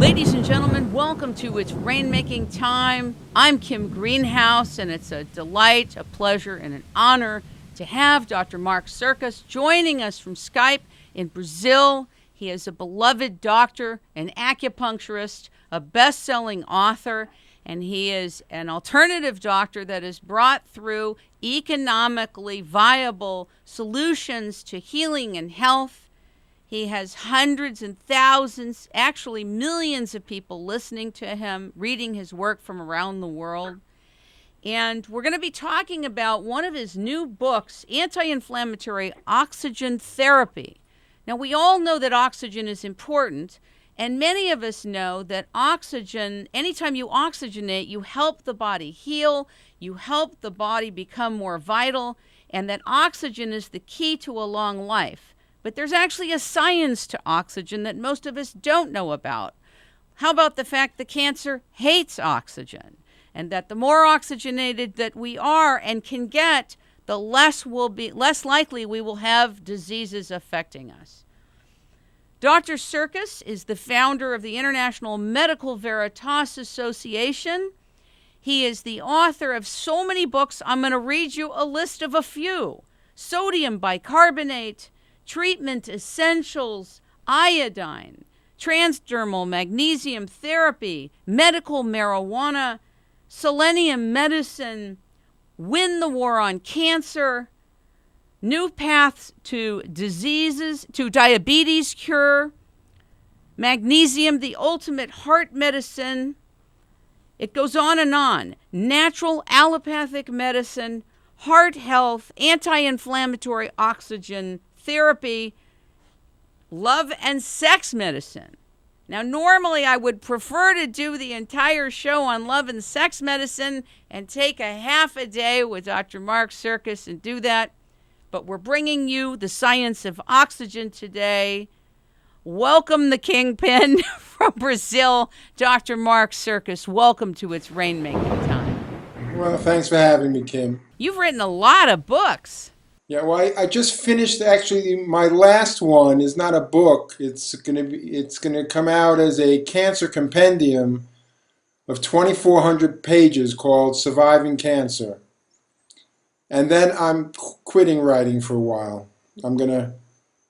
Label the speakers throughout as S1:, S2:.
S1: Ladies and gentlemen, welcome to It's Rainmaking Time. I'm Kim Greenhouse, and it's a delight, a pleasure, and an honor to have Dr. Mark Sircus joining us from Skype in Brazil. He is a beloved doctor, an acupuncturist, a best-selling author, and he is an alternative doctor that has brought through economically viable solutions to healing and health. He has hundreds and thousands, actually millions of people listening to him, reading his work from around the world. And we're going to be talking about one of his new books, Anti-Inflammatory Oxygen Therapy. Now, we all know that oxygen is important, and many of us know that oxygen, anytime you oxygenate, you help the body heal, you help the body become more vital, and that oxygen is the key to a long life. But there's actually a science to oxygen that most of us don't know about. How about the fact that cancer hates oxygen, and that the more oxygenated that we are and can get, the less likely we will have diseases affecting us. Dr. Sircus is the founder of the International Medical Veritas Association. He is the author of so many books. I'm going to read you a list of a few. Sodium bicarbonate, Treatment Essentials, Iodine, Transdermal Magnesium Therapy, Medical Marijuana, Selenium Medicine, Win the War on Cancer, New Paths to Diseases, to Diabetes Cure, Magnesium, the Ultimate Heart Medicine. It goes on and on. Natural Allopathic Medicine, Heart Health, Anti-Inflammatory Oxygen Therapy, Love and Sex Medicine. Now, normally I would prefer to do the entire show on love and sex medicine and take a half a day with Dr. Mark Sircus and do that, but we're bringing you the science of oxygen today. Welcome the Kingpin from Brazil, Dr. Mark Sircus. Welcome to It's Rainmaking Time.
S2: Well, thanks for having me, Kim.
S1: You've written a lot of books.
S2: Yeah, well, I just finished actually my last one is not a book. It's gonna come out as a cancer compendium of 2,400 pages called Surviving Cancer. And then I'm quitting writing for a while. I'm gonna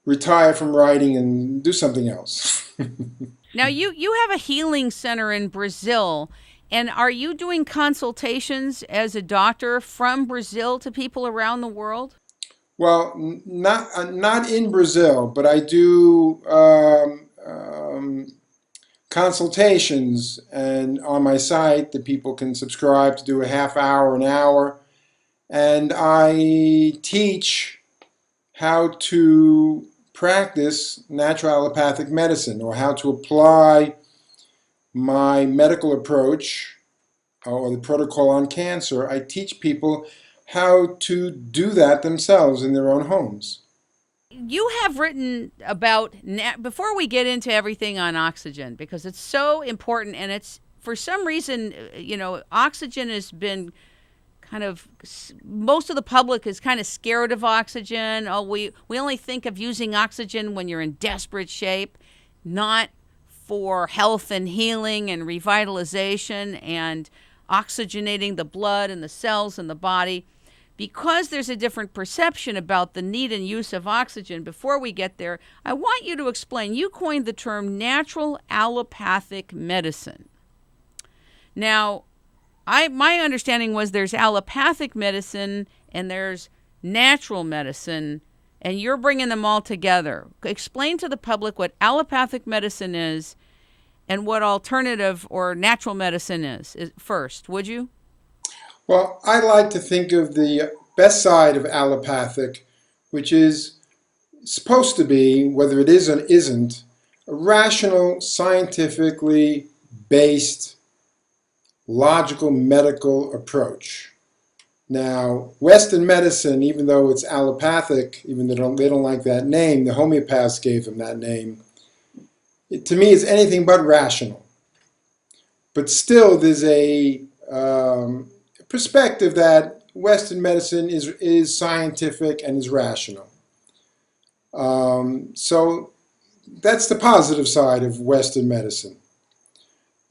S2: retire from writing and do something else.
S1: Now, you have a healing center in Brazil, and are you doing consultations as a doctor from Brazil to people around the world?
S2: Well, not in Brazil, but I do consultations, and on my site that people can subscribe to do a half hour, an hour, and I teach how to practice natural allopathic medicine, or how to apply my medical approach or the protocol on cancer. I teach people how to do that themselves in their own homes.
S1: You have written about, before we get into everything on oxygen, because it's so important, and it's, for some reason, oxygen has been kind of, most of the public is kind of scared of oxygen. Oh, we only think of using oxygen when you're in desperate shape, not for health and healing and revitalization and oxygenating the blood and the cells in the body. Because there's a different perception about the need and use of oxygen, before we get there, I want you to explain. You coined the term natural allopathic medicine. Now, my understanding was there's allopathic medicine and there's natural medicine, and you're bringing them all together. Explain to the public what allopathic medicine is and what alternative or natural medicine is first, would you?
S2: Well, I like to think of the best side of allopathic, which is supposed to be, whether it is or isn't, a rational, scientifically based, logical medical approach. Now, Western medicine, even though it's allopathic, even though they don't like that name, the homeopaths gave them that name, to me is anything but rational. But still, there's a perspective that Western medicine is scientific and is rational. So that's the positive side of Western medicine.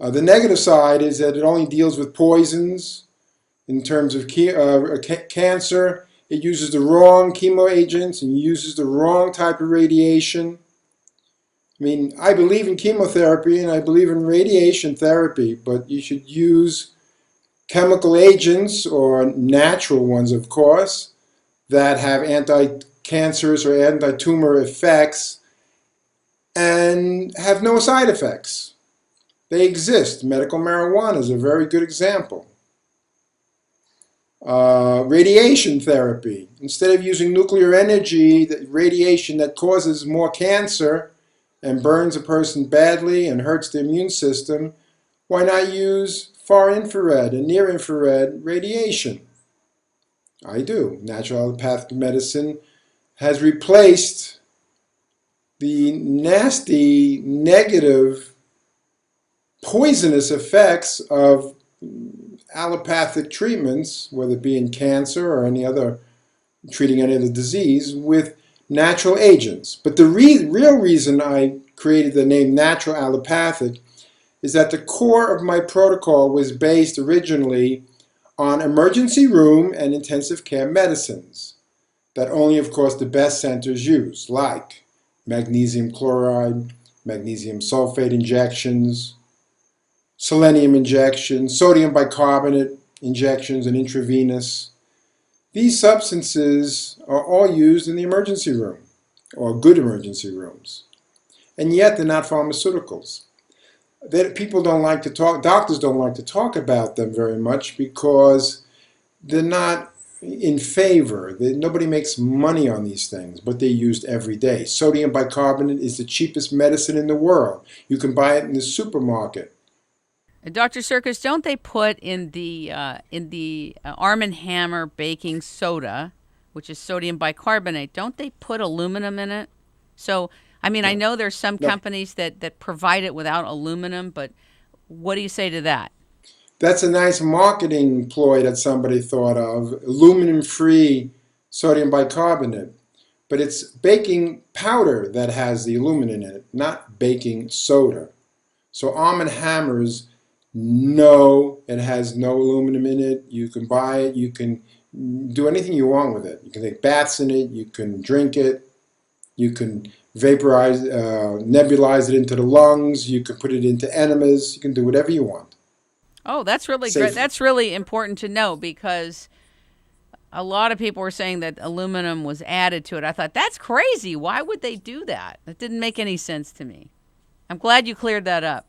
S2: The negative side is that it only deals with poisons in terms of cancer. It uses the wrong chemo agents and uses the wrong type of radiation. I mean, I believe in chemotherapy and I believe in radiation therapy, but you should use chemical agents, or natural ones, of course, that have anti-cancerous or anti-tumor effects and have no side effects. They exist. Medical marijuana is a very good example. Radiation therapy. Instead of using nuclear energy, the radiation that causes more cancer and burns a person badly and hurts the immune system, why not use far infrared and near infrared radiation? I do. Natural allopathic medicine has replaced the nasty, negative, poisonous effects of allopathic treatments, whether it be in cancer or treating any other disease, with natural agents. But the real reason I created the name natural allopathic is that the core of my protocol was based originally on emergency room and intensive care medicines that only, of course, the best centers use, like magnesium chloride, magnesium sulfate injections, selenium injections, sodium bicarbonate injections, and intravenous. These substances are all used in the emergency room, or good emergency rooms, and yet they're not pharmaceuticals. People don't like to talk, doctors don't like to talk about them very much because they're not in favor. Nobody makes money on these things, but they're used every day. Sodium bicarbonate is the cheapest medicine in the world. You can buy it in the supermarket.
S1: Dr. Sircus, don't they put in the Arm& Hammer baking soda, which is sodium bicarbonate, don't they put aluminum in it? So, I mean, I
S2: No,
S1: know there's some
S2: no.
S1: companies that provide it without aluminum, but what do you say to that?
S2: That's a nice marketing ploy that somebody thought of, aluminum-free sodium bicarbonate. But it's baking powder that has the aluminum in it, not baking soda. So Arm & Hammer's, no, it has no aluminum in it. You can buy it. You can do anything you want with it. You can take baths in it. You can drink it. You can vaporize, nebulize it into the lungs. You can put it into enemas. You can do whatever you want
S1: Oh, that's really great.
S2: safely.
S1: That's really important to know because a lot of people were saying that aluminum was added to it. I thought, that's crazy. Why would they do that? That didn't make any sense to me. I'm glad you cleared that up.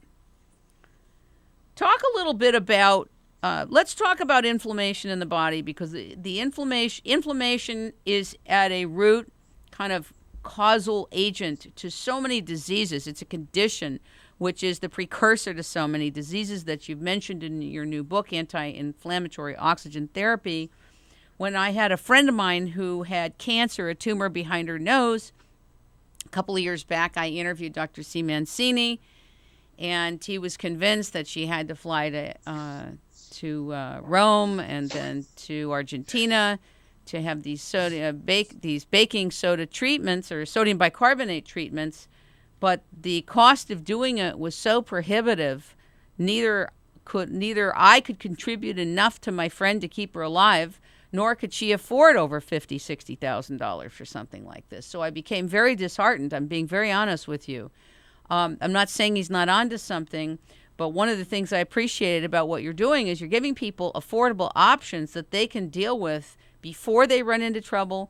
S1: Talk a little bit about, let's talk about inflammation in the body because the inflammation is at a root kind of causal agent to so many diseases. It's a condition which is the precursor to so many diseases that you've mentioned in your new book, Anti-Inflammatory Oxygen Therapy. When I had a friend of mine who had cancer, a tumor behind her nose, a couple of years back, I interviewed Dr. C. Mancini, and he was convinced that she had to fly to Rome and then to Argentina to have these baking soda treatments or sodium bicarbonate treatments, but the cost of doing it was so prohibitive. Neither I could contribute enough to my friend to keep her alive, nor could she afford over $50,000-$60,000 for something like this. So I became very disheartened. I'm being very honest with you. I'm not saying he's not onto something, but one of the things I appreciated about what you're doing is you're giving people affordable options that they can deal with before they run into trouble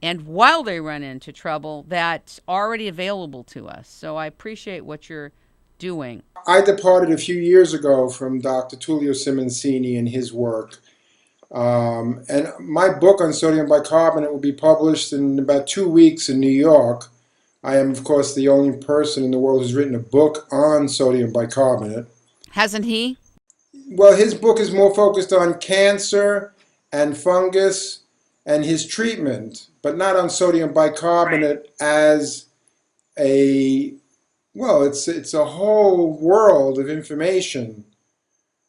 S1: and while they run into trouble that's already available to us. So I appreciate what you're doing.
S2: I departed a few years ago from Dr. Tullio Simoncini and his work. And my book on sodium bicarbonate will be published in about 2 weeks in New York. I am, of course, the only person in the world who's written a book on sodium bicarbonate.
S1: Hasn't he?
S2: Well, his book is more focused on cancer and fungus and his treatment, but not on sodium bicarbonate as it's a whole world of information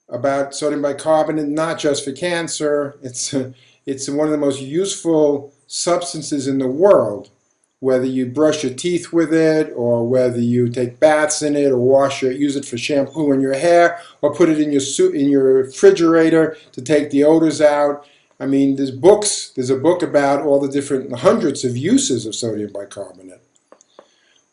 S2: about sodium bicarbonate, not just for cancer. It's one of the most useful substances in the world, whether you brush your teeth with it, or whether you take baths in it, or use it for shampoo in your hair, or put it in your refrigerator to take the odors out. I mean, there's books. There's a book about all the different hundreds of uses of sodium bicarbonate.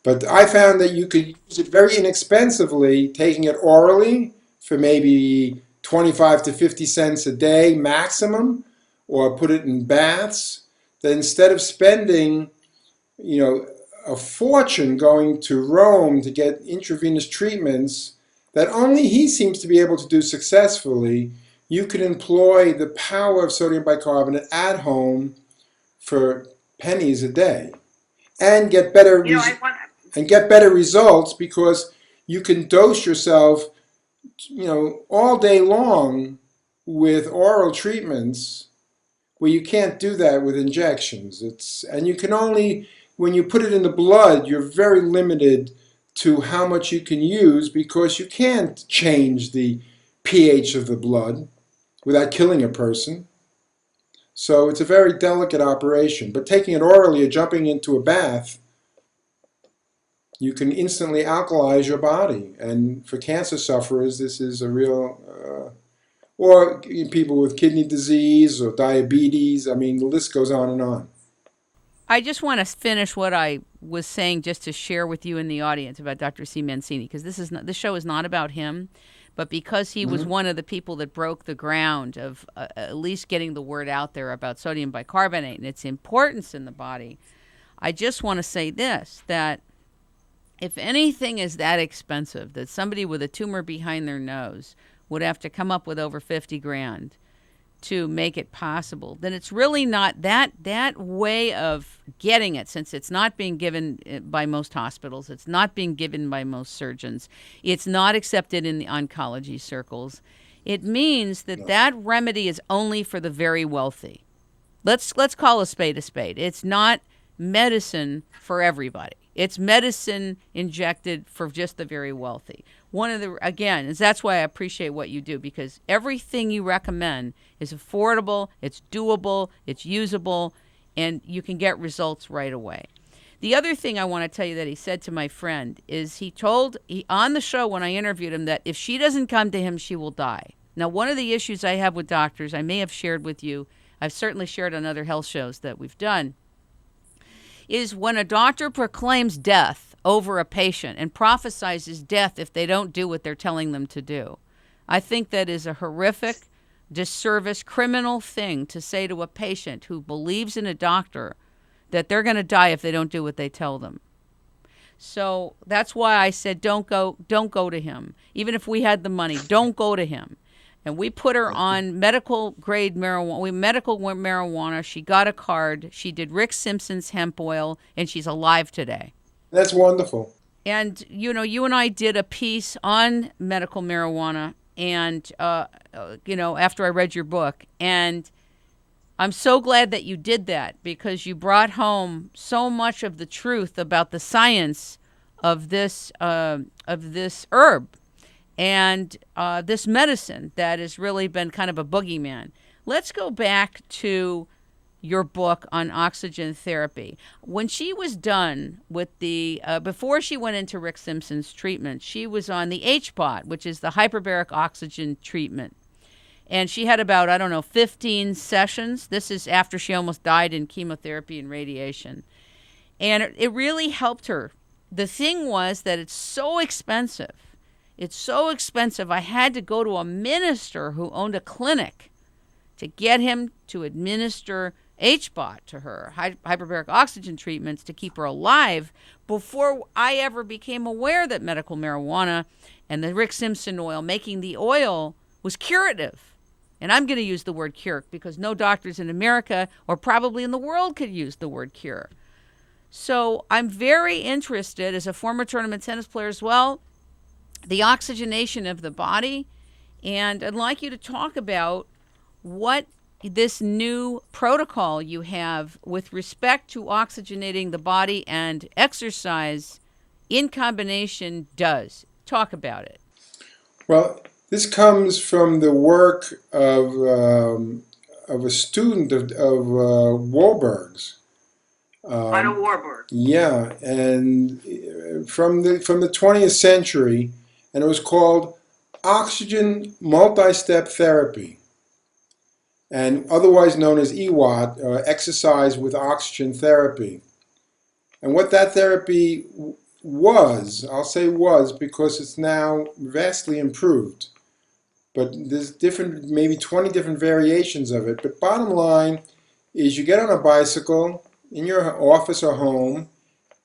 S2: But I found that you could use it very inexpensively, taking it orally for maybe 25 to 50 cents a day maximum, or put it in baths. That instead of spending, a fortune going to Rome to get intravenous treatments that only he seems to be able to do successfully, you could employ the power of sodium bicarbonate at home for pennies a day and get better results, because you can dose yourself, all day long with oral treatments, where you can't do that with injections. And you can only, when you put it in the blood, you're very limited to how much you can use, because you can't change the pH of the blood without killing a person. So it's a very delicate operation. But taking it orally or jumping into a bath, you can instantly alkalize your body. And for cancer sufferers, this is a real, or people with kidney disease or diabetes. I mean, the list goes on and on.
S1: I just want to finish what I was saying, just to share with you in the audience about Dr. C. Mancini, because this show is not about him, but because he was one of the people that broke the ground of at least getting the word out there about sodium bicarbonate and its importance in the body. I just want to say this, that if anything is that expensive, that somebody with a tumor behind their nose would have to come up with over 50 grand to make it possible, then it's really not that way of getting it, since it's not being given by most hospitals, it's not being given by most surgeons, it's not accepted in the oncology circles. It means that that remedy is only for the very wealthy. Let's call a spade a spade. It's not medicine for everybody. It's medicine injected for just the very wealthy. That's why I appreciate what you do, because everything you recommend is affordable, it's doable, it's usable, and you can get results right away. The other thing I want to tell you that he said to my friend is he on the show when I interviewed him, that if she doesn't come to him, she will die. Now, one of the issues I have with doctors, I may have shared with you, I've certainly shared on other health shows that we've done, is when a doctor proclaims death over a patient and prophesizes death if they don't do what they're telling them to do. I think that is a horrific, disservice, criminal thing to say to a patient who believes in a doctor that they're going to die if they don't do what they tell them. So that's why I said don't go to him. Even if we had the money, don't go to him. And we put her on medical grade marijuana. She got a card. She did Rick Simpson's hemp oil, and she's alive today.
S2: That's wonderful.
S1: And, you and I did a piece on medical marijuana, and, after I read your book. And I'm so glad that you did that, because you brought home so much of the truth about the science of this herb. And this medicine that has really been kind of a boogeyman. Let's go back to your book on oxygen therapy. When she was done with before she went into Rick Simpson's treatment, she was on the HBOT, which is the hyperbaric oxygen treatment. And she had about, 15 sessions. This is after she almost died in chemotherapy and radiation. And it really helped her. The thing was that it's so expensive. It's so expensive. I had to go to a minister who owned a clinic to get him to administer HBOT to her, hyperbaric oxygen treatments, to keep her alive, before I ever became aware that medical marijuana and the Rick Simpson oil, making the oil, was curative. And I'm going to use the word cure, because no doctors in America or probably in the world could use the word cure. So I'm very interested, as a former tournament tennis player as well, the oxygenation of the body. And I'd like you to talk about what this new protocol you have with respect to oxygenating the body and exercise in combination does. Talk about it.
S2: Well, this comes from the work of a student of Wahlberg's.
S1: Otto Warburg.
S2: Yeah, and from the 20th century, and it was called oxygen multi-step therapy, and otherwise known as EWOT, exercise with oxygen therapy. And what that therapy was, I'll say was because it's now vastly improved, but there's different, maybe 20 different variations of it. But bottom line is you get on a bicycle in your office or home,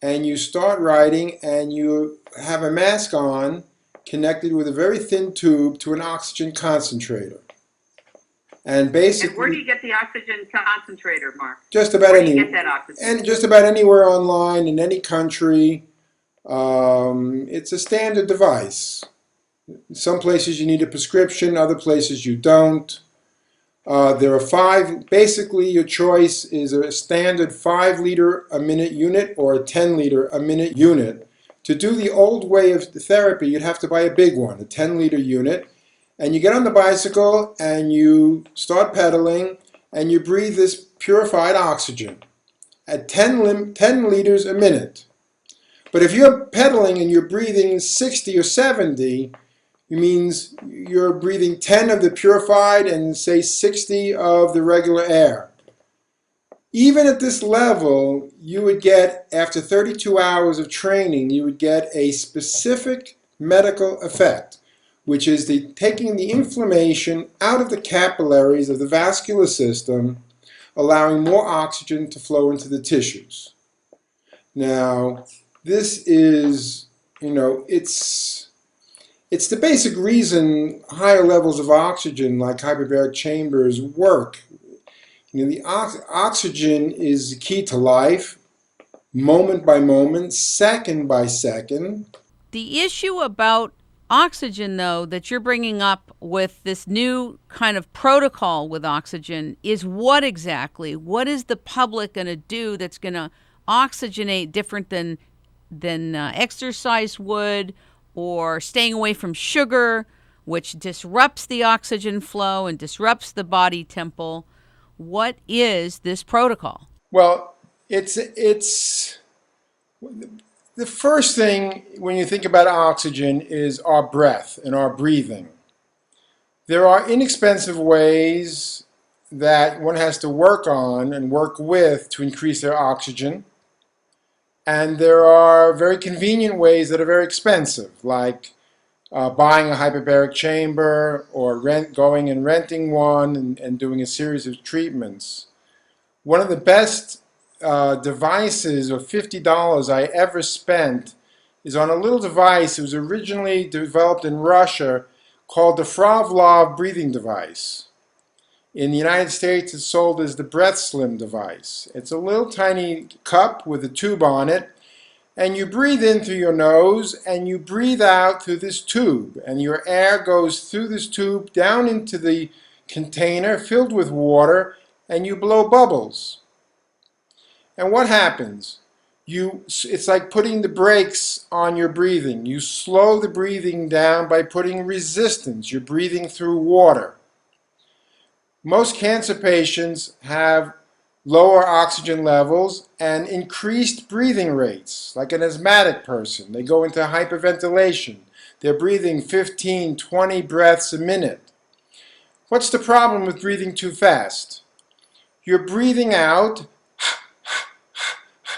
S2: and you start riding, and you have a mask on connected with a very thin tube to an oxygen concentrator. And basically,
S1: and where do you get the oxygen concentrator, Mark?
S2: Just about
S1: where do you get that oxygen?
S2: And just about anywhere online in any country. It's a standard device. Some places you need a prescription, other places you don't. There are 5. Basically, your choice is a standard 5-liter a minute unit or a 10-liter a minute unit. To do the old way of therapy, you'd have to buy a big one, a 10-liter unit. And you get on the bicycle and you start pedaling and you breathe this purified oxygen at 10 liters a minute. But if you're pedaling and you're breathing 60 or 70, it means you're breathing 10 of the purified and say 60 of the regular air. Even at this level, you would get, after 32 hours of training, you would get a specific medical effect, which is taking the inflammation out of the capillaries of the vascular system, allowing more oxygen to flow into the tissues. Now, this is, it's the basic reason higher levels of oxygen, like hyperbaric chambers, work. The oxygen is the key to life, moment by moment, second by second.
S1: The issue about oxygen, though, that you're bringing up with this new kind of protocol with oxygen is what exactly? What is the public going to do that's going to oxygenate different than exercise would, or staying away from sugar, which disrupts the oxygen flow and disrupts the body temple? What is this protocol?
S2: Well, it's the first thing when you think about oxygen is our breath and our breathing. There are inexpensive ways that one has to work on and work with to increase their oxygen. And there are very convenient ways that are very expensive, like buying a hyperbaric chamber or going and renting one and doing a series of treatments. One of the best devices of $50 I ever spent is on a little device. It was originally developed in Russia called the Fravlov breathing device. In the United States, it's sold as the Breath Slim device. It's a little tiny cup with a tube on it, and you breathe in through your nose and you breathe out through this tube, and your air goes through this tube down into the container filled with water, and you blow bubbles. And what happens? It's like putting the brakes on your breathing. You slow the breathing down by putting resistance. You're breathing through water. Most cancer patients have lower oxygen levels and increased breathing rates, like an asthmatic person. They go into hyperventilation. They're breathing 15, 20 breaths a minute. What's the problem with breathing too fast? You're breathing out,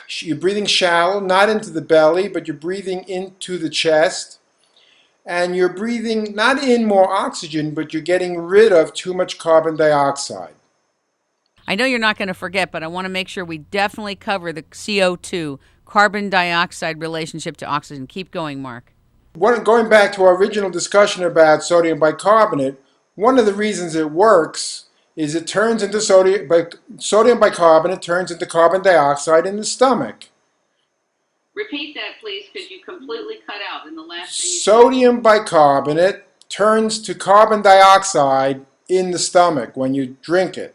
S2: you're breathing shallow, not into the belly, but you're breathing into the chest. And you're breathing not in more oxygen, but you're getting rid of too much carbon dioxide.
S1: I know you're not going to forget, but I want to make sure we definitely cover the CO2, carbon dioxide relationship to oxygen. Keep going, Mark.
S2: Going back to our original discussion about sodium bicarbonate, one of the reasons it works is it turns into sodium bicarbonate turns into carbon dioxide in the stomach.
S1: Repeat that, please, because you completely cut out in the last thing you said.
S2: Sodium bicarbonate turns to carbon dioxide in the stomach when you drink it.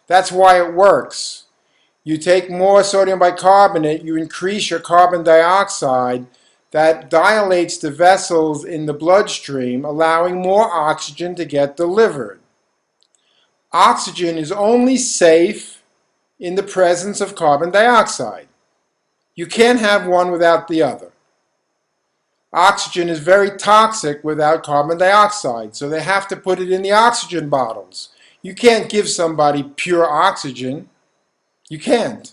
S2: That's why it works. You take more sodium bicarbonate, you increase your carbon dioxide, that dilates the vessels in the bloodstream, allowing more oxygen to get delivered. Oxygen is only safe in the presence of carbon dioxide. You can't have one without the other. Oxygen is very toxic without carbon dioxide, so they have to put it in the oxygen bottles. You can't give somebody pure oxygen. You can't.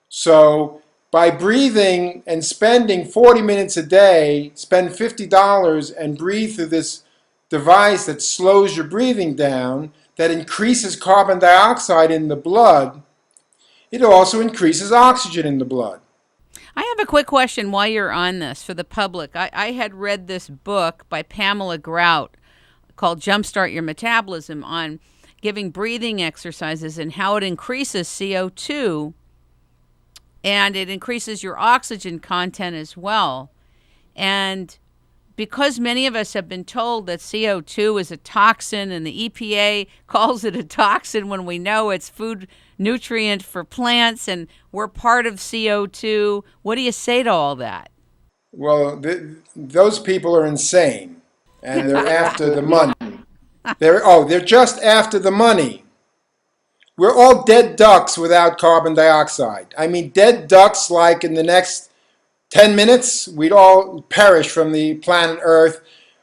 S2: So by breathing and spending 40 minutes a day, spend $50 and breathe through this device that slows your breathing down, that increases carbon dioxide in the blood, it also increases oxygen in the blood.
S1: I have a quick question while you're on this for the public. I had read this book by Pamela Grout called Jumpstart Your Metabolism on giving breathing exercises and how it increases CO2 and it increases your oxygen content as well. And because many of us have been told that CO2 is a toxin and the EPA calls it a toxin when we know it's food nutrient for plants and we're part of CO2, what do you say to all that?
S2: Well, those people are insane, and they're after the money. They're just after the money. We're all dead ducks without carbon dioxide. I mean, dead ducks like in the next 10 minutes, we'd all perish from the planet Earth.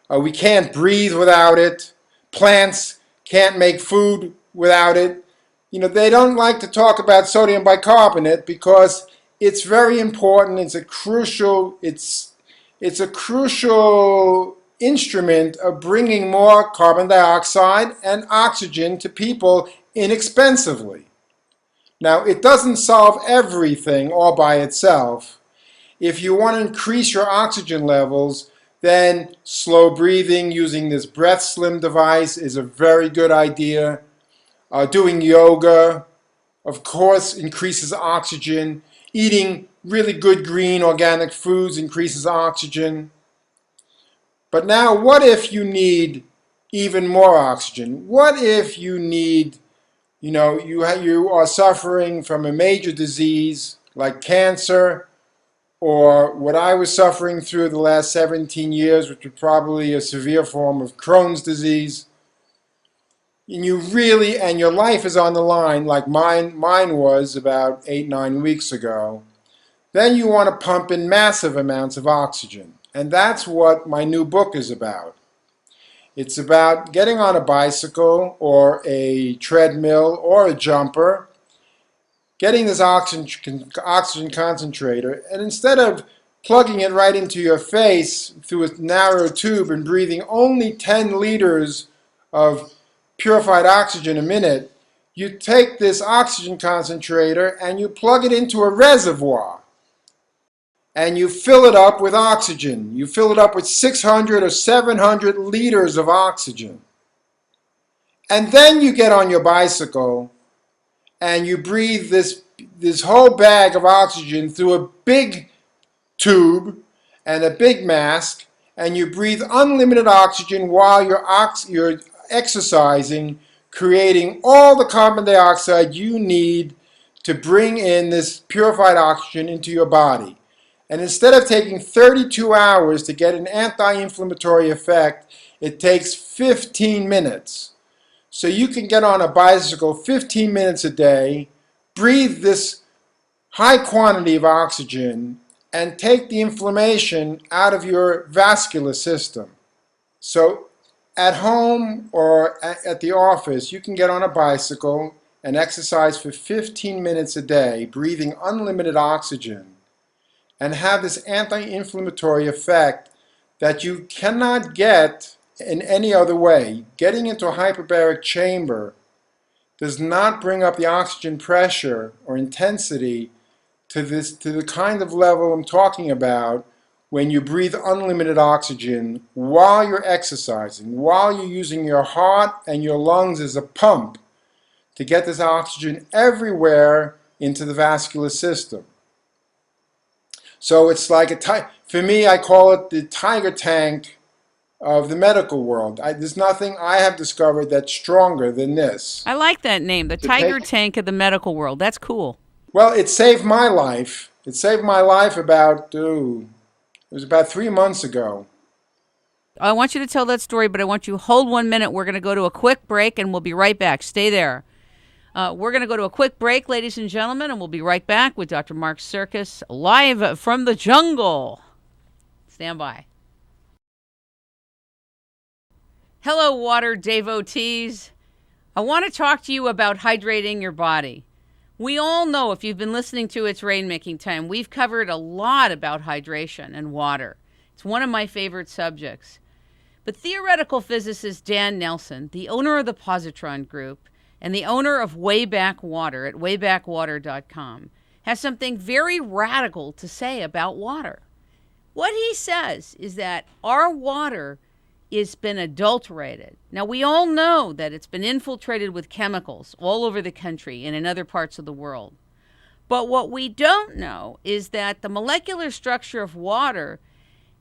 S2: We can't breathe without it. Plants can't make food without it. You know, they don't like to talk about sodium bicarbonate because it's very important. It's a crucial instrument of bringing more carbon dioxide and oxygen to people inexpensively. Now, it doesn't solve everything all by itself. If you want to increase your oxygen levels, then slow breathing using this breath slim device is a very good idea. Doing yoga, of course, increases oxygen. Eating really good green organic foods increases oxygen. But now, what if you need even more oxygen? What if you need, you are suffering from a major disease like cancer, or what I was suffering through the last 17 years, which was probably a severe form of Crohn's disease, and your life is on the line like mine was about 8-9 weeks ago, then you want to pump in massive amounts of oxygen. And that's what my new book is about. It's about getting on a bicycle or a treadmill or a jumper, getting this oxygen concentrator, and instead of plugging it right into your face through a narrow tube and breathing only 10 liters of purified oxygen a minute, you take this oxygen concentrator and you plug it into a reservoir and you fill it up with oxygen. You fill it up with 600 or 700 liters of oxygen. And then you get on your bicycle and you breathe this whole bag of oxygen through a big tube and a big mask, and you breathe unlimited oxygen while you're exercising, creating all the carbon dioxide you need to bring in this purified oxygen into your body. And instead of taking 32 hours to get an anti-inflammatory effect, it takes 15 minutes. So you can get on a bicycle 15 minutes a day, breathe this high quantity of oxygen, and take the inflammation out of your vascular system. So at home or at the office, you can get on a bicycle and exercise for 15 minutes a day, breathing unlimited oxygen, and have this anti-inflammatory effect that you cannot get in any other way. Getting into a hyperbaric chamber does not bring up the oxygen pressure or intensity to the kind of level I'm talking about when you breathe unlimited oxygen while you're exercising, while you're using your heart and your lungs as a pump to get this oxygen everywhere into the vascular system. So it's like for me, I call it the tiger tank of the medical world. There's nothing I have discovered that's stronger than this.
S1: I like that name, the tiger tank of the medical world. That's cool.
S2: Well, it saved my it saved my life about, it was about 3 months ago.
S1: I want you to tell that story, but I want you to hold 1 minute. We're going to go to a quick break and we'll be right back. Stay there. We're going to go to a quick break, ladies and gentlemen, and we'll be right back with Dr. Mark Sircus live from the jungle. Stand by. Hello, water devotees. I want to talk to you about hydrating your body. We all know, if you've been listening to It's Rainmaking Time, we've covered a lot about hydration and water. It's one of my favorite subjects. But theoretical physicist Dan Nelson, the owner of the Positron Group and the owner of Wayback Water at waybackwater.com, has something very radical to say about water. What he says is that our water has been adulterated. Now, we all know that it's been infiltrated with chemicals all over the country and in other parts of the world. But what we don't know is that the molecular structure of water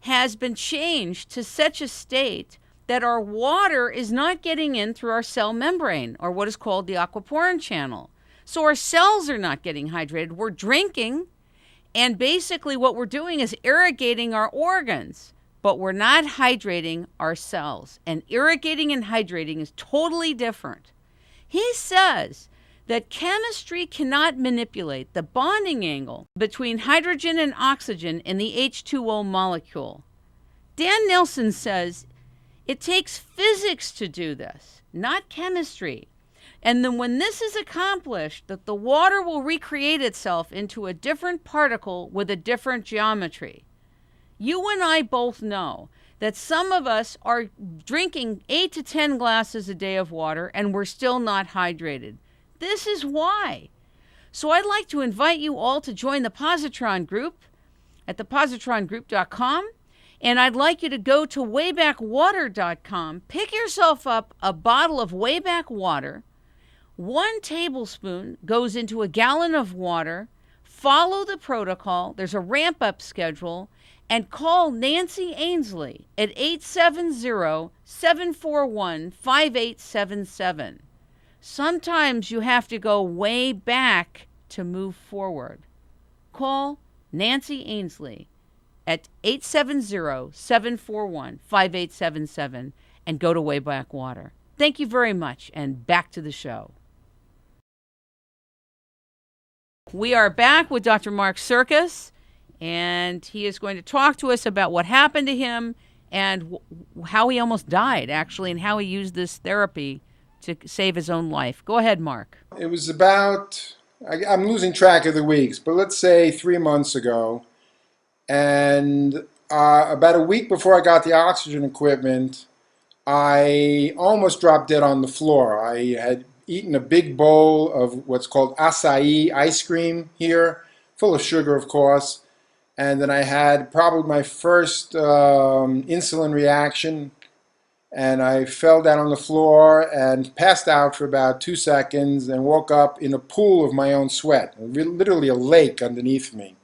S1: has been changed to such a state that our water is not getting in through our cell membrane, or what is called the aquaporin channel. So our cells are not getting hydrated. We're drinking, and basically what we're doing is irrigating our organs, but we're not hydrating our cells. And irrigating and hydrating is totally different. He says that chemistry cannot manipulate the bonding angle between hydrogen and oxygen in the H2O molecule. Dan Nelson says it takes physics to do this, not chemistry. And then when this is accomplished, that the water will recreate itself into a different particle with a different geometry. You and I both know that some of us are drinking 8 to 10 glasses a day of water and we're still not hydrated. This is why. So I'd like to invite you all to join the Positron Group at thepositrongroup.com. And I'd like you to go to waybackwater.com, pick yourself up a bottle of Wayback Water. 1 tablespoon goes into a gallon of water. Follow the protocol. There's a ramp-up schedule. And call Nancy Ainsley at 870-741-5877. Sometimes you have to go way back to move forward. Call Nancy Ainsley at 870-741-5877 and go to Wayback Water. Thank you very much, and back to the show. We are back with Dr. Mark Sircus, and he is going to talk to us about what happened to him and how he almost died, actually, and how he used this therapy to save his own life. Go ahead, Mark.
S2: It was about, I'm losing track of the weeks, but let's say 3 months ago. And about a week before I got the oxygen equipment, I almost dropped dead on the floor. I had eaten a big bowl of what's called acai ice cream here, full of sugar, of course. And then I had probably my first insulin reaction, and I fell down on the floor and passed out for about 2 seconds and woke up in a pool of my own sweat, literally a lake underneath me.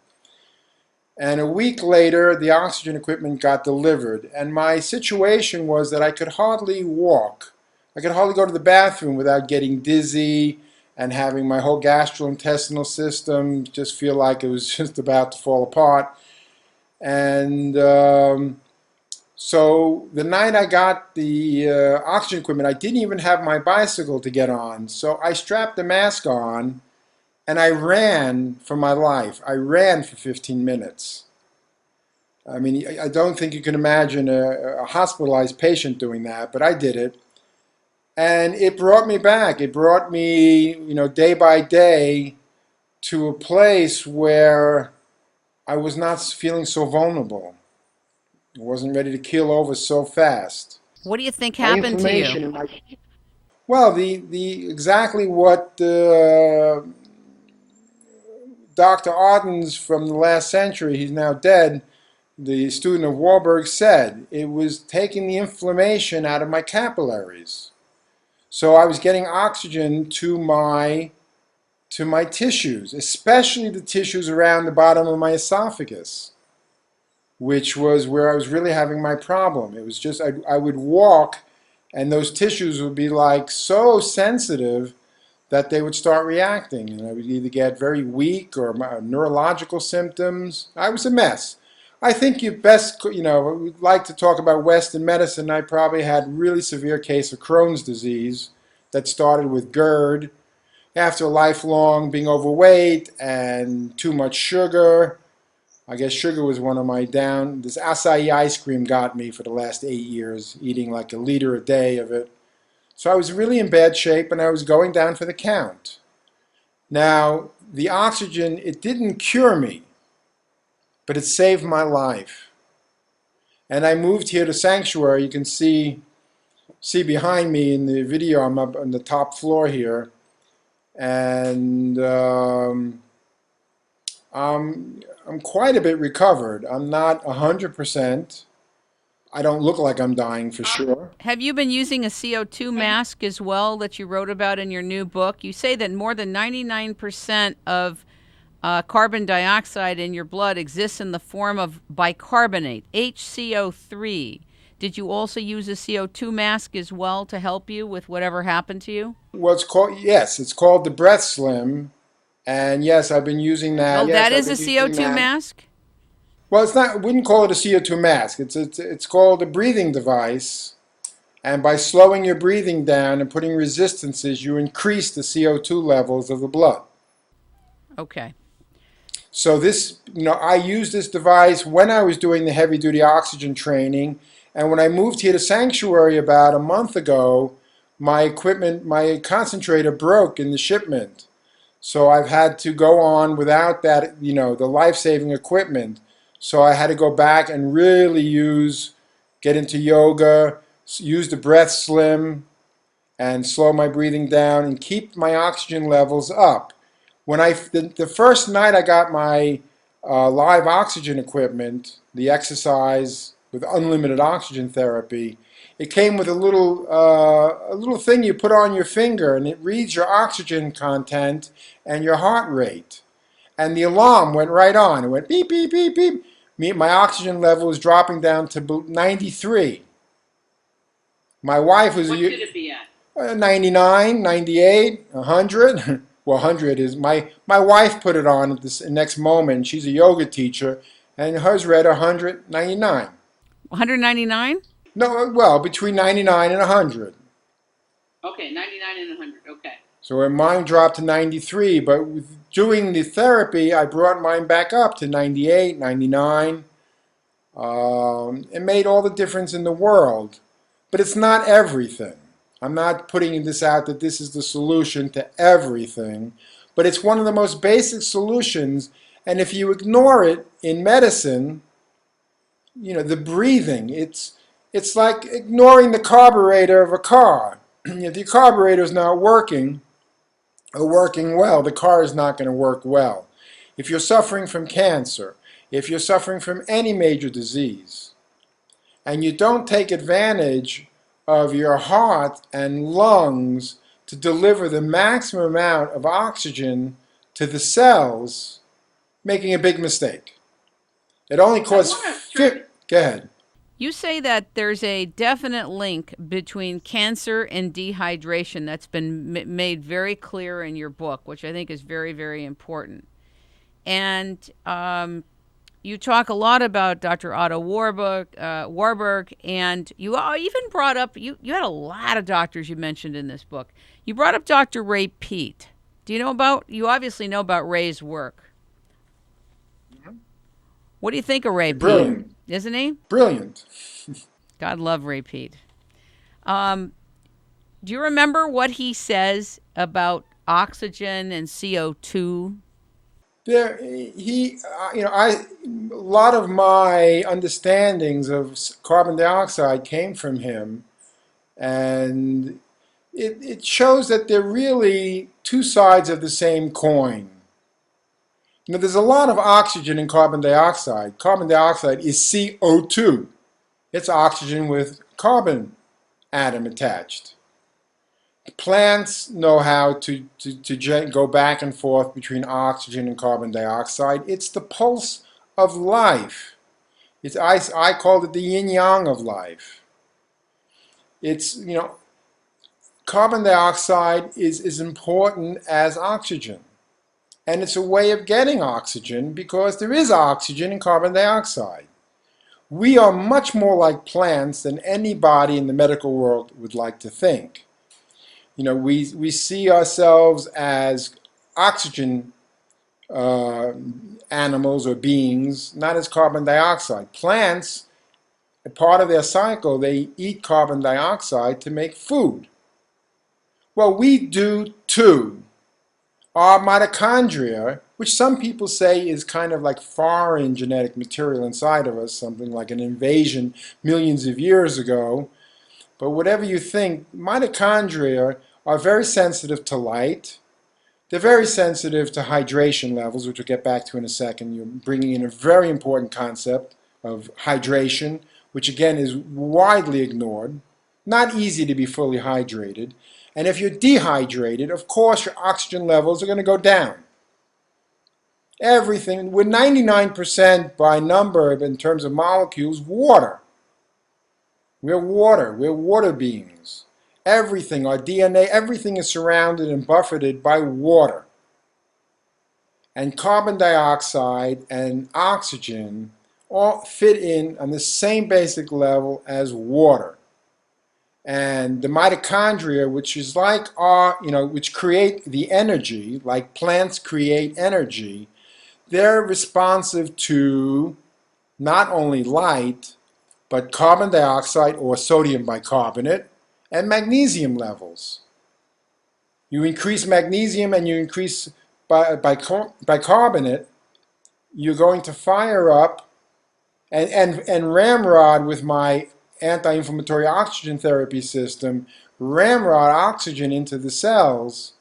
S2: And a week later, the oxygen equipment got delivered, and my situation was that I could hardly walk. I could hardly go to the bathroom without getting dizzy and having my whole gastrointestinal system just feel like it was just about to fall apart. And so the night I got the oxygen equipment, I didn't even have my bicycle to get on. So I strapped the mask on and I ran for my life. I ran for 15 minutes. I mean, I don't think you can imagine a hospitalized patient doing that, but I did it. And it brought me back. It brought me, day by day to a place where I was not feeling so vulnerable. I wasn't ready to keel over so fast.
S1: What do you think happened to you?
S2: Well, the exactly what Dr. Ardens from the last century, he's now dead, the student of Warburg, said. It was taking the inflammation out of my capillaries. So I was getting oxygen to my tissues, especially the tissues around the bottom of my esophagus, which was where I was really having my problem. It was just, I would walk and those tissues would be like so sensitive that they would start reacting. And I would either get very weak or neurological symptoms. I was a mess. I think you best, we'd like to talk about Western medicine. I probably had a really severe case of Crohn's disease that started with GERD, after lifelong being overweight and too much sugar. I guess sugar was one of my down. This acai ice cream got me for the last 8 years, eating like a liter a day of it. So I was really in bad shape and I was going down for the count. Now, the oxygen, it didn't cure me, but it saved my life. And I moved here to Sanctuary. You can see behind me in the video, I'm up on the top floor here. And I'm quite a bit recovered. I'm not 100%. I don't look like I'm dying for sure.
S1: Have you been using a CO2 mask as well that you wrote about in your new book? You say that more than 99% of carbon dioxide in your blood exists in the form of bicarbonate, HCO3. Did you also use a CO2 mask as well to help you with whatever happened to you?
S2: Well, it's called the Breath Slim. And yes, I've been using that.
S1: Oh,
S2: Yes,
S1: that
S2: I've
S1: is
S2: been
S1: a
S2: using
S1: CO2
S2: that.
S1: mask?
S2: Well, it's not. I wouldn't call it a CO2 mask. It's called a breathing device. And by slowing your breathing down and putting resistances, you increase the CO2 levels of the blood.
S1: Okay.
S2: So this, I used this device when I was doing the heavy duty oxygen training. And when I moved here to Sanctuary about a month ago, my equipment, my concentrator broke in the shipment. So I've had to go on without that, the life-saving equipment. So I had to go back and really get into yoga, use the Breath Slim, and slow my breathing down and keep my oxygen levels up. The first night I got my live oxygen equipment, the exercise with unlimited oxygen therapy, it came with a little thing you put on your finger, and it reads your oxygen content and your heart rate. And the alarm went right on. It went beep, beep, beep, beep. My oxygen level was dropping down to 93. My wife was
S1: What should it be at?
S2: 99, 98, 100. Well, 100 is my wife put it on at the next moment. She's a yoga teacher, and hers read 199.
S1: 199?
S2: No, well, between 99 and 100.
S1: Okay, 99 and 100. Okay.
S2: So mine dropped to 93, but with doing the therapy, I brought mine back up to 98, 99. It made all the difference in the world, but it's not everything. I'm not putting this out that this is the solution to everything, but it's one of the most basic solutions, and if you ignore it in medicine, the breathing, it's like ignoring the carburetor of a car. If the carburetor is not working or working well, the car is not going to work well. If you're suffering from cancer, if you're suffering from any major disease, and you don't take advantage of your heart and lungs to deliver the maximum amount of oxygen to the cells, making a big mistake. It only costs... Go ahead.
S1: You say that there's a definite link between cancer and dehydration that's been made very clear in your book, which I think is very, very important. And you talk a lot about Dr. Otto Warburg, and you even brought up, you had a lot of doctors you mentioned in this book. You brought up Dr. Ray Peat. You obviously know about Ray's work. What do you think of Ray Peat?
S2: Brilliant.
S1: Isn't he?
S2: Brilliant.
S1: God love Ray Peat. Do you remember what he says about oxygen and CO2?
S2: A lot of my understandings of carbon dioxide came from him, and it shows that they're really two sides of the same coin. There's a lot of oxygen in carbon dioxide. Carbon dioxide is CO2. It's oxygen with carbon atom attached. Plants know how to go back and forth between oxygen and carbon dioxide. It's the pulse of life. I called it the yin-yang of life. Carbon dioxide is as important as oxygen. And it's a way of getting oxygen because there is oxygen in carbon dioxide. We are much more like plants than anybody in the medical world would like to think. We see ourselves as oxygen animals or beings, not as carbon dioxide. Plants, a part of their cycle, they eat carbon dioxide to make food. Well, we do too. Our mitochondria, which some people say is kind of like foreign genetic material inside of us, something like an invasion millions of years ago, but whatever you think, mitochondria are very sensitive to light. They're very sensitive to hydration levels, which we'll get back to in a second. You're bringing in a very important concept of hydration, which again is widely ignored. Not easy to be fully hydrated. And if you're dehydrated, of course your oxygen levels are going to go down. Everything, we're 99% by number in terms of molecules, water. We're water beings. Everything, our DNA, everything is surrounded and buffeted by water. And carbon dioxide and oxygen all fit in on the same basic level as water. And the mitochondria, which is like which create the energy, like plants create energy, they're responsive to not only light, but carbon dioxide or sodium bicarbonate and magnesium levels. You increase magnesium and you increase bicarbonate, you're going to fire up and ramrod with my anti-inflammatory oxygen therapy system, ramrod oxygen into the cells,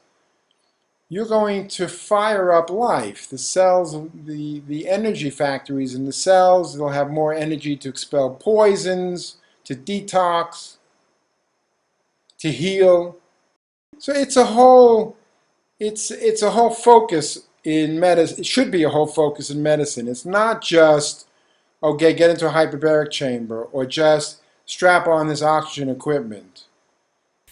S2: you're going to fire up life. The cells, the energy factories in the cells, they'll have more energy to expel poisons, to detox, to heal. So it's a whole focus in medicine. It should be a whole focus in medicine. It's not just, okay, get into a hyperbaric chamber or just strap on this oxygen equipment.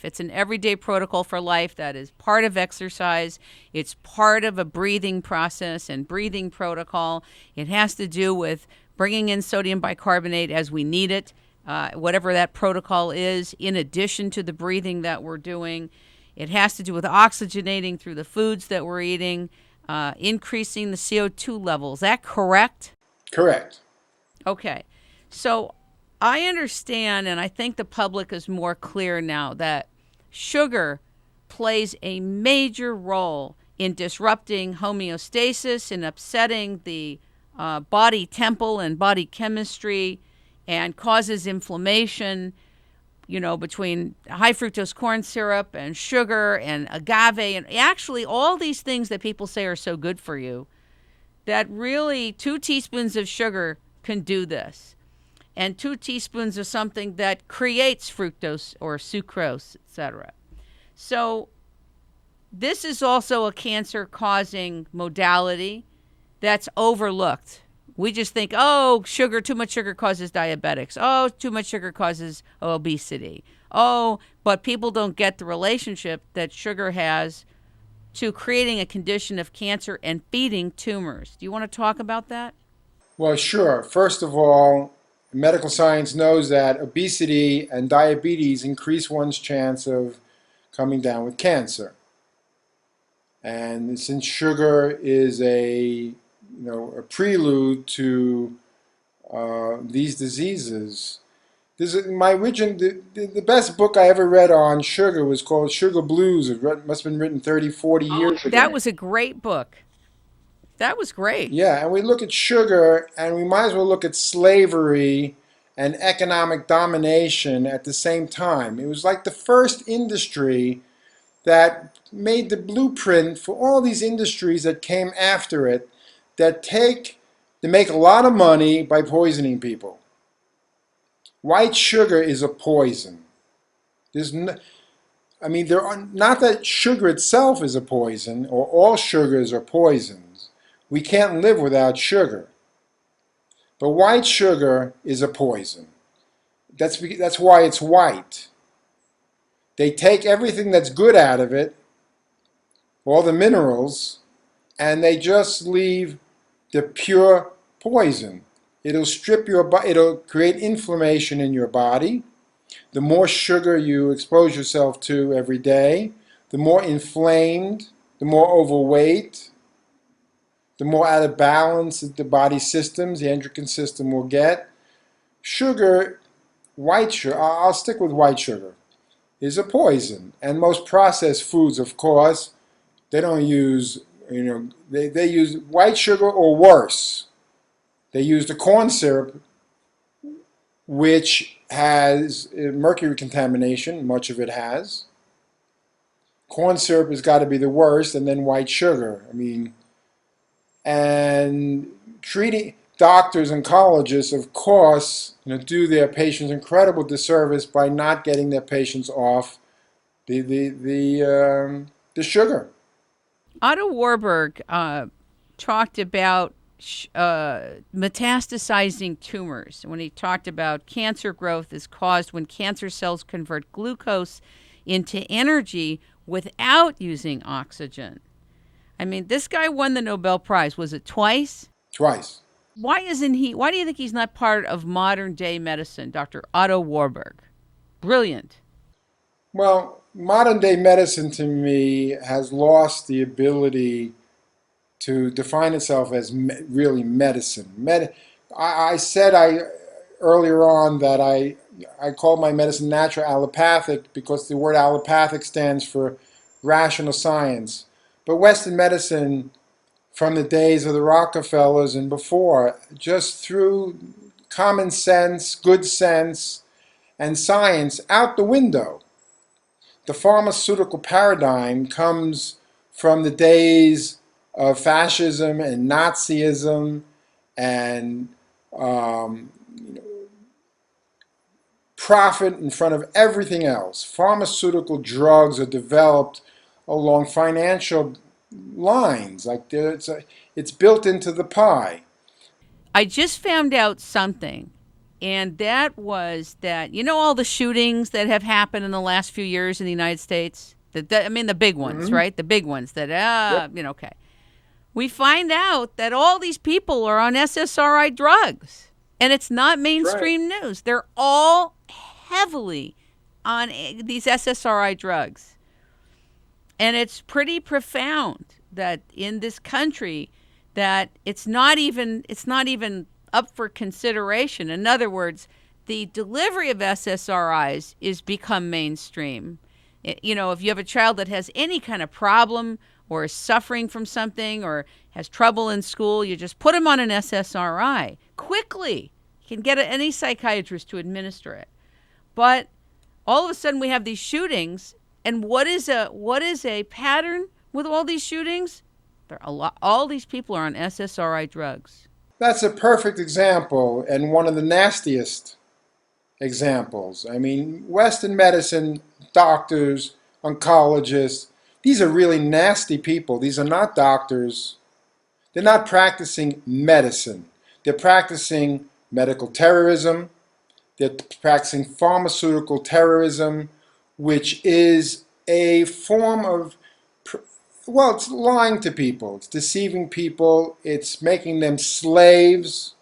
S1: It's an everyday protocol for life that is part of exercise. It's part of a breathing process and breathing protocol. It has to do with bringing in sodium bicarbonate as we need it, whatever that protocol is, in addition to the breathing that we're doing. It has to do with oxygenating through the foods that we're eating, increasing the CO2 levels. Is that correct?
S2: Correct.
S1: Okay. So I understand, and I think the public is more clear now, that sugar plays a major role in disrupting homeostasis and upsetting the body temple and body chemistry and causes inflammation, between high fructose corn syrup and sugar and agave and actually all these things that people say are so good for you, that really 2 teaspoons of sugar can do this. And 2 teaspoons of something that creates fructose or sucrose, etc. So this is also a cancer-causing modality that's overlooked. We just think, oh, too much sugar causes diabetics. Oh, too much sugar causes obesity. Oh, but people don't get the relationship that sugar has to creating a condition of cancer and feeding tumors. Do you want to talk about that?
S2: Well, sure. First of all, medical science knows that obesity and diabetes increase one's chance of coming down with cancer. And since sugar is a prelude to these diseases, the best book I ever read on sugar was called Sugar Blues. It must have been written 30, 40 years ago.
S1: That was a great book. That was great.
S2: Yeah, and we look at sugar, and we might as well look at slavery and economic domination at the same time. It was like the first industry that made the blueprint for all these industries that came after it that make a lot of money by poisoning people. White sugar is a poison. Not that sugar itself is a poison, or all sugars are poisons. We can't live without sugar. But white sugar is a poison. That's why it's white. They take everything that's good out of it, all the minerals, and they just leave the pure poison. It'll create inflammation in your body. The more sugar you expose yourself to every day, the more inflamed, the more overweight, the more out of balance the body systems, the endocrine system will get. Sugar, white sugar, I'll stick with white sugar, is a poison. And most processed foods, of course, they don't use, they use white sugar or worse. They use the corn syrup, which has mercury contamination, much of it has. Corn syrup has got to be the worst, and then white sugar. And treating doctors and oncologists, of course, do their patients incredible disservice by not getting their patients off the sugar.
S1: Otto Warburg talked about metastasizing tumors when he talked about cancer growth is caused when cancer cells convert glucose into energy without using oxygen. This guy won the Nobel Prize. Was it twice?
S2: Twice.
S1: Why do you think he's not part of modern day medicine, Dr. Otto Warburg? Brilliant.
S2: Well, modern day medicine to me has lost the ability to define itself as really medicine. I said earlier on that I called my medicine natural allopathic because the word allopathic stands for rational science. But Western medicine, from the days of the Rockefellers and before, just threw common sense, good sense, and science out the window. The pharmaceutical paradigm comes from the days of fascism and Nazism and profit in front of everything else. Pharmaceutical drugs are developed along financial lines, like it's built into the pie.
S1: I just found out something, and that was that, all the shootings that have happened in the last few years in the United States, the big ones,
S2: Mm-hmm.
S1: right? The big ones that,
S2: Yep.
S1: okay. We find out that all these people are on SSRI drugs, and it's not mainstream news. They're all heavily on these SSRI drugs. And it's pretty profound that in this country that it's not even up for consideration. In other words, the delivery of SSRIs is become mainstream. If you have a child that has any kind of problem or is suffering from something or has trouble in school, you just put them on an SSRI quickly. You can get any psychiatrist to administer it. But all of a sudden we have these shootings, and what is a pattern with all these shootings? All these people are on SSRI drugs.
S2: That's a perfect example, and one of the nastiest examples. Western medicine, doctors, oncologists, these are really nasty people. These are not doctors. They're not practicing medicine. They're practicing medical terrorism. They're practicing pharmaceutical terrorism, which is a form of, it's lying to people. It's deceiving people. It's making them slaves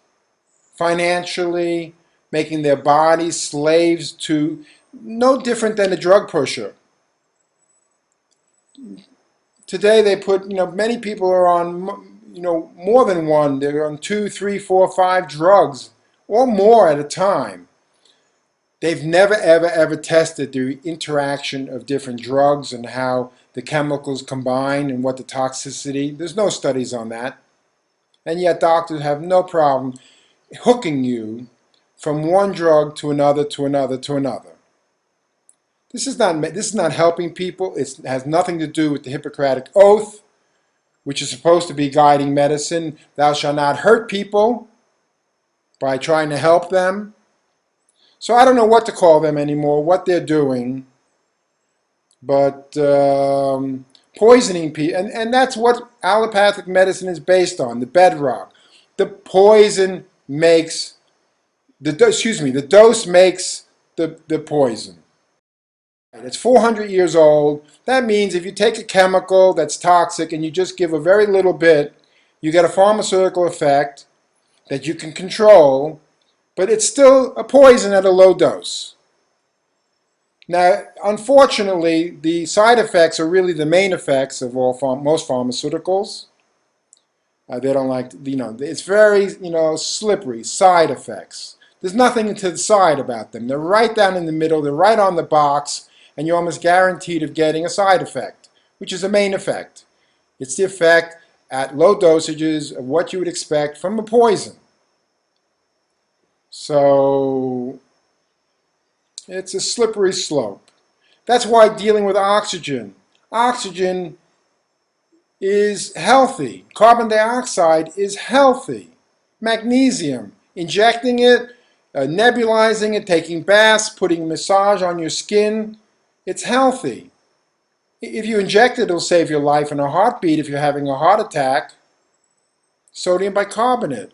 S2: financially, making their bodies slaves to no different than a drug pusher. Today they put, many people are on, more than one. They're on 2, 3, 4, 5 drugs or more at a time. They've never, ever, ever tested the interaction of different drugs and how the chemicals combine and what the toxicity. There's no studies on that. And yet doctors have no problem hooking you from one drug to another, to another, to another. This is not helping people. It has nothing to do with the Hippocratic Oath, which is supposed to be guiding medicine. Thou shalt not hurt people by trying to help them. So I don't know what to call them anymore, what they're doing, but poisoning people, and that's what allopathic medicine is based on, the bedrock. The poison makes, the dose makes the poison. It's 400 years old. That means if you take a chemical that's toxic and you just give a very little bit, you get a pharmaceutical effect that you can control, but it's still a poison at a low dose. Now, unfortunately, the side effects are really the main effects of most pharmaceuticals. They don't like, it's very, slippery, side effects. There's nothing to the side about them. They're right down in the middle, they're right on the box, and you're almost guaranteed of getting a side effect, which is a main effect. It's the effect at low dosages of what you would expect from a poison. So it's a slippery slope. That's why dealing with oxygen is healthy. Carbon dioxide is healthy. Magnesium, injecting it, nebulizing it, taking baths, putting massage on your skin, it's healthy. If you inject it, it'll save your life in a heartbeat if you're having a heart attack. Sodium bicarbonate.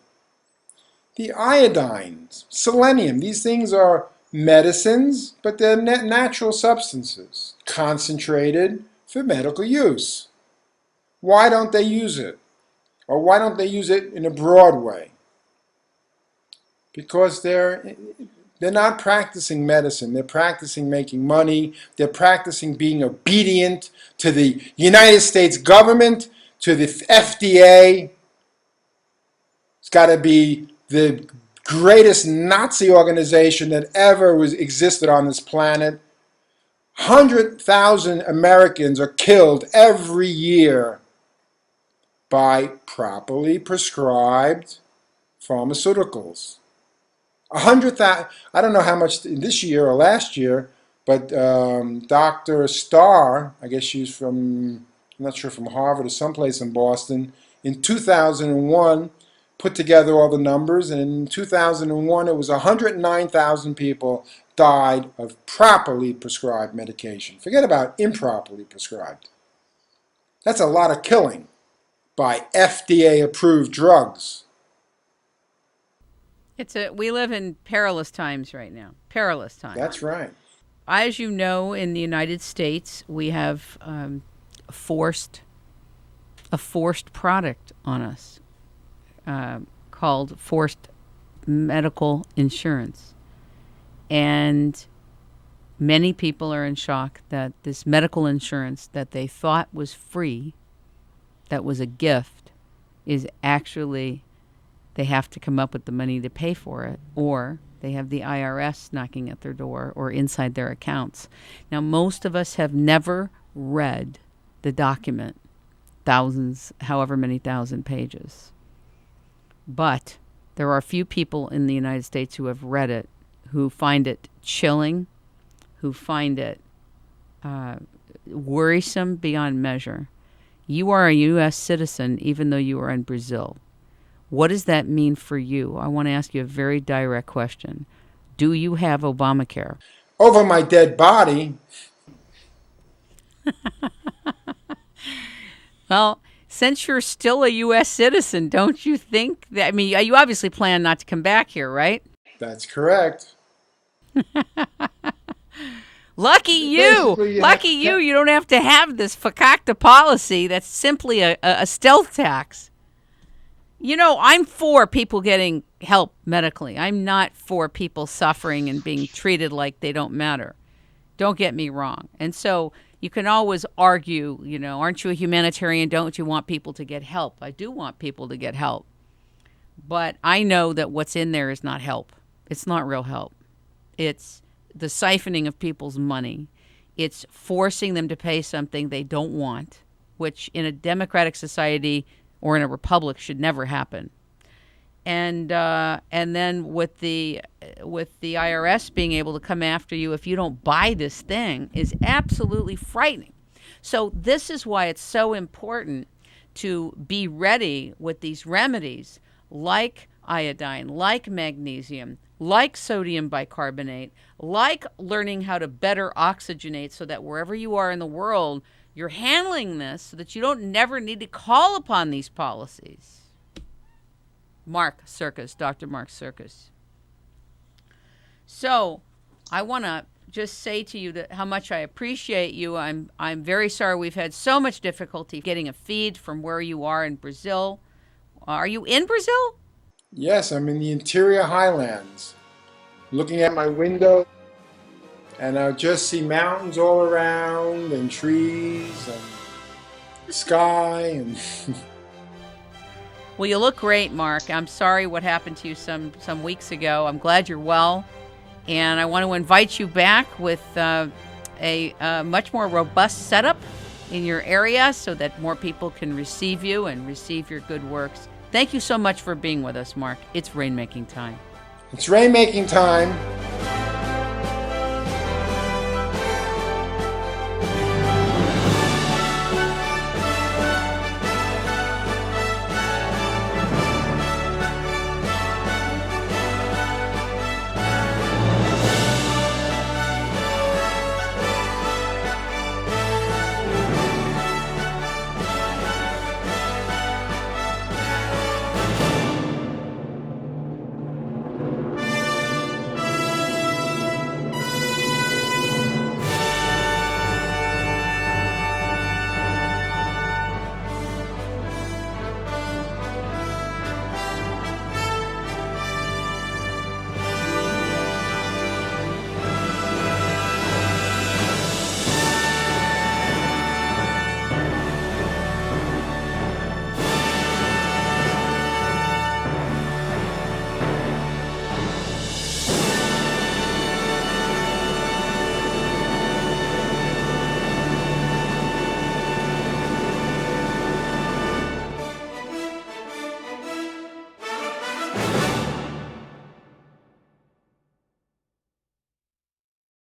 S2: The iodines, selenium, these things are medicines, but they're natural substances, concentrated for medical use. Why don't they use it? Or why don't they use it in a broad way? Because they're not practicing medicine. They're practicing making money. They're practicing being obedient to the United States government, to the FDA. It's got to be the greatest Nazi organization that ever existed on this planet. 100,000 Americans are killed every year by properly prescribed pharmaceuticals. 100,000. I don't know how much this year or last year, but Dr. Starr, I guess she's from, I'm not sure, from Harvard or someplace in Boston, in 2001 put together all the numbers, and in 2001 it was 109,000 people died of properly prescribed medication. Forget about improperly prescribed. That's a lot of killing by FDA-approved drugs.
S1: We live in perilous times right now. Perilous times.
S2: That's right.
S1: As you know, in the United States, we have forced a forced product on us called forced medical insurance. And many people are in shock that this medical insurance that they thought was free, that was a gift, is actually, they have to come up with the money to pay for it, or they have the IRS knocking at their door or inside their accounts. Now, most of us have never read the document, thousands, however many thousand pages. But there are a few people in the United States who have read it, who find it chilling, who find it worrisome beyond measure. You are a U.S. citizen, even though you are in Brazil. What does that mean for you? I want to ask you a very direct question. Do you have Obamacare?
S2: Over my dead body.
S1: Well, since you're still a U.S. citizen, don't you think that, I mean, you obviously plan not to come back here, right?
S2: That's correct.
S1: Lucky you! Lucky you! You don't have to have this fakakta policy that's simply a stealth tax. You know, I'm for people getting help medically. I'm not for people suffering and being treated like they don't matter. Don't get me wrong. And so you can always argue, aren't you a humanitarian? Don't you want people to get help? I do want people to get help. But I know that what's in there is not help. It's not real help. It's the siphoning of people's money. It's forcing them to pay something they don't want, which in a democratic society or in a republic should never happen. And then with the IRS being able to come after you if you don't buy this thing is absolutely frightening. So this is why it's so important to be ready with these remedies like iodine, like magnesium, like sodium bicarbonate, like learning how to better oxygenate so that wherever you are in the world, you're handling this so that you don't never need to call upon these policies. Dr. Mark Sircus. So I want to just say to you that how much I appreciate you. I'm very sorry we've had so much difficulty getting a feed from where you are in Brazil. Are you in Brazil?
S2: Yes, I'm in the interior highlands. Looking at my window, and I'll just see mountains all around and trees and sky and
S1: Well, you look great, Mark. I'm sorry what happened to you some weeks ago. I'm glad you're well, and I want to invite you back with a much more robust setup in your area so that more people can receive you and receive your good works. Thank you so much for being with us, Mark. It's rainmaking time.
S2: It's rainmaking time.